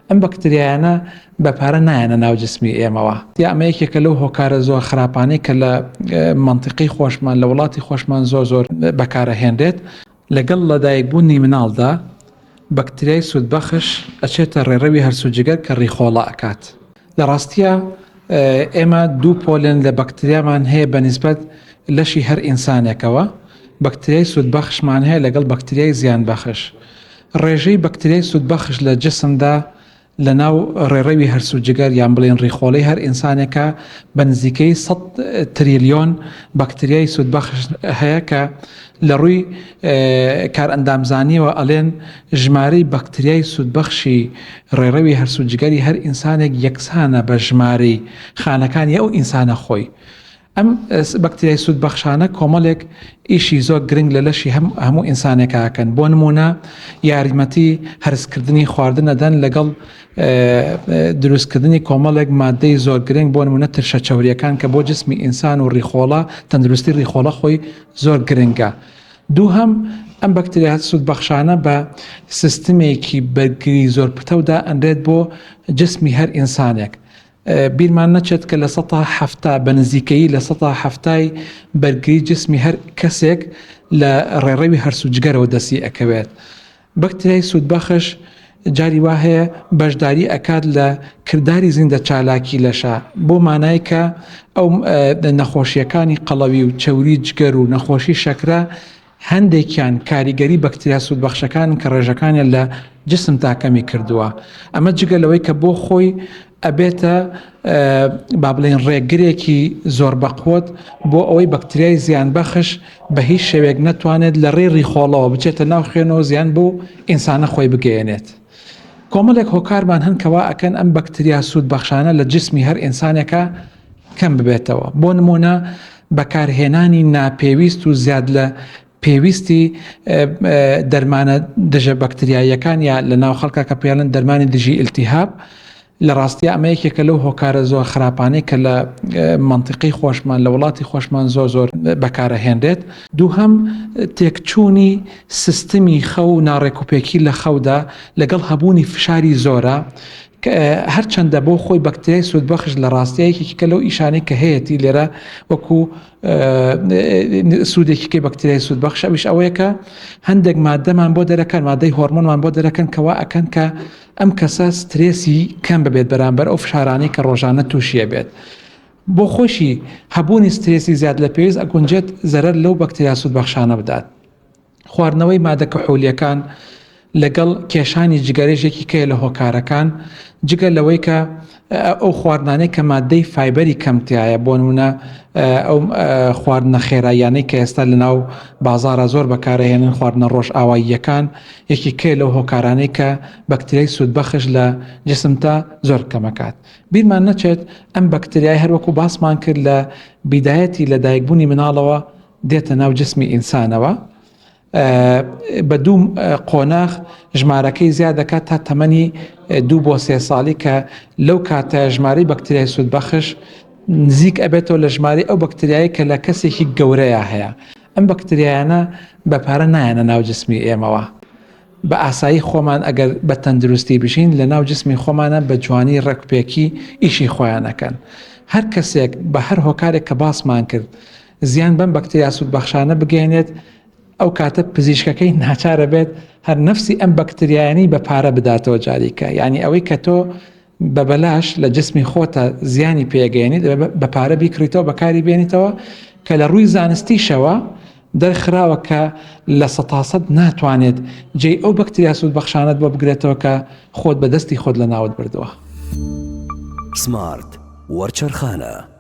ئەم بەکتریایانە بەپارە نایەنە ناو جسمی ئێمەوە. یا ئەمە یەکێکە لەو هۆکارە زۆر خراپانەی کە لە منتیقی خۆشمان لە وڵاتی خۆشمان زۆر بەکارەهێنرێت. لەگەڵ لەدایکبوونی مناڵدا بەکتریای سوودبەخش ئەچێتە ڕێڕەوی هەرسوو کە ڕیخۆڵە ئەکات. لە ڕاستیە ئێمە دوو پۆلن لە بەکتریامان هەیە بەنسبەت لەشی هەر ئینسانێکەوە. بەکتریای سوودبەخشمان هەیە لەگەڵ بەکتریای زیانبەخش. ڕێژەی بەکتریای سوودبەخش لە جسمدا لە ناو ڕێڕەوی هەرسوو جگەر یان بڵێن ڕیخۆڵەی هەر ئینسانێکە بە نزیکەی 100 تریلیۆن بەکتریای سوودبەخش هەیە کە لە ڕووی کارئەندامزانیەوە ئەڵێن ژمارەی بەکتریای سوودبەخشی ڕێڕەوی هەرسوو جگەری هەر ئینسانێک یەکسانە بە ژمارەی خانەکانی ئەو ئینسانە خۆی. ئەم بەکتریای سوودبەخشانە کۆمەڵێک ئیشی زۆر گرنگ لە لەشی هەموو ئینسانێکاکەن. بۆ نمونە یاریمەتی هەرسکردنی خواردنە دەن لەگەڵ دروستکردنی کۆمەڵێک مادەی زۆر گرنگ بۆ نمونە ترشە چەوریەکان کە بۆ جسمی ئینسان و ڕیخۆڵە تەندروستی ڕیخۆڵە خۆی زۆر گرنگە. دووهەم ئەم بەکتریای سوودبەخشانە بە سیستمێکی بەرگری زۆر پتەودا ئەندرێت بۆ جسمی هەر ئینسانێک. بیرمان نەچێت کە لە 170 بە نزیکەیی لە 170 بەرگری جسمی هەر کەسێک لە ڕێڕەوی هەرسوو جگەرەوە دەستی ئەکەوێت. بەکتریای سوودبەخش جاری وا هەیە بەشداری ئەکات لە کردداری زیندە چالاکی لەشە بۆ مانای کە ئەو نەخۆشیەکانی قەڵەوی و چەوری جگەر و نەخۆشی شەکرە هەندێکیان کاریگەری بەکتریا سوودبەخشەکان کە ڕێژەکانیان لە جسم تاکەمی کردووە. ئەمە جگە لەوەی کە بۆ خۆی ئەبێتە با بڵێن ڕێگرێکی زۆر بەقوت بۆ ئەوەی بەکتریای زیانبەخش بە هیچ شێوێک نەتوانێت لە ڕێ ڕیخۆڵەوە بچێتە ناو خوێنەوە زیان بۆ ئینسانە خۆی بگەێنێت. کۆمەڵێک هۆکارمان هەن کەوا ئەکەن ئەم بەکتریا سوودبەخشانە لە جسمی هەر ئینسانێکە کەم ببێتەوە. بۆ نمونە بەکارهێنانی ناپێویست و زیاد لە پێویستی دەرمانە دژە بەکتریاییەکان یا لە ناو خەڵکە کە پێڵن دەرمانی دژی ئیلتیهاب. لە ڕاستیە ئەمە یەکێکە لەو هۆکارە زۆر خراپانەی کە لە منتیقی خۆشمان لە وڵاتی خۆشمان زۆر بەکارەهێنرێت. دووهەم تێکچوونی سیستمی خەو و ناڕێکوپێکی لە خەودا لەگەڵ هەبوونی فشاری زۆرە هەرچەندە بۆ خۆی بەکتریای سوودبەخش لە ڕاستیەیەکی کە لەو ئیشانەی کە هەیەی لێرە وەکو سوودێکی بەکتریای سوودبەخش ئەویش ئەوەیە کە هەندێک مادەمان بۆ دەرەکەن مادەی هۆرمۆنمان بۆ دەرەکەن کەوا ئەکەن کە ئەم کەسە سترێسی کەم ببێت بەرامبەر ئەو فشارانەی کە ڕۆژانە تووشیە بێت. بۆ خۆشی هەبوونی سترێسی زیاد لە پێویست ئەگونجێت زەرەر لەو بەکتریا سوودبەخشانە بدات. خواردنەوەی مادە کحولیەکان لەگەڵ کێشانی جگەرێژێکی کەیە لە هۆکارەکان جگە لەوەی کە ئەو خواردنانەی کە مادەی فایبەری کەمتیایە بۆ نمونە ئەو خواردنە خێراییانەی کە ئێستا لە ناو بازارە زۆر بەکارەهێنن خواردنە ڕۆژ ئاواییەکان یەکی کێ لەو هۆکارانەی کە بەکتریای سوودبەخش لە جسمتا زۆر کەمەکات. بیرمان نەچێت ئەم بەکتریای هەروەکو باسمان کرد لە بیدایەتی لە دایکبوونی مناڵەوە دێتە ناو جسمی ئینسانەوە بە دوو قۆناغ ژمارەکەی زیاد دەکات تا تەمەنی 2 بۆ 3 ساڵی کە لەو کاتە ژمارەی بەکتریای سوودبەخش نزیک ئەبێتەوە لە ژمارەی ئەو بەکتریایی کە لە کەسێکی گەورەیە هەیە. ئەم بەکتریایانە بەپارە نایەنە ناو جسمی ئێمەوە. بە ئاسایی خۆمان ئەگەر بە تەندروستی بشین لە ناو جسمی خۆمانە بە جوانی ڕێکوپێکی ئیشی خۆیانەکەن. هەر کەسێک بە هەر هۆکارێک کە باسمان کرد زیان بەم بەکتریا سوودبەخشانە بگەێنێت ئەو کاتە پزیشکەکەی ناچارە بێت هەر نەفسی ئەم بەکتریایانی بە پارە بداتەوە جاریکە. یعنی ئەوەی کە تۆ بە بەلاش لە جسمی خۆتە زیانی پێگەێنیت بە پارە بیکڕیتەوە بەکاری بێنیتەوە کە لە ڕووی زانستیشەوە دەرخراوە کە لە 100% ناتوانێت جێی ئەو بەکتریا سوودبەخشانت بۆ بگرێتەوە کە خۆت بە دەستی خۆت لە ناوت بردووە. سمارت وەرچەرخانە.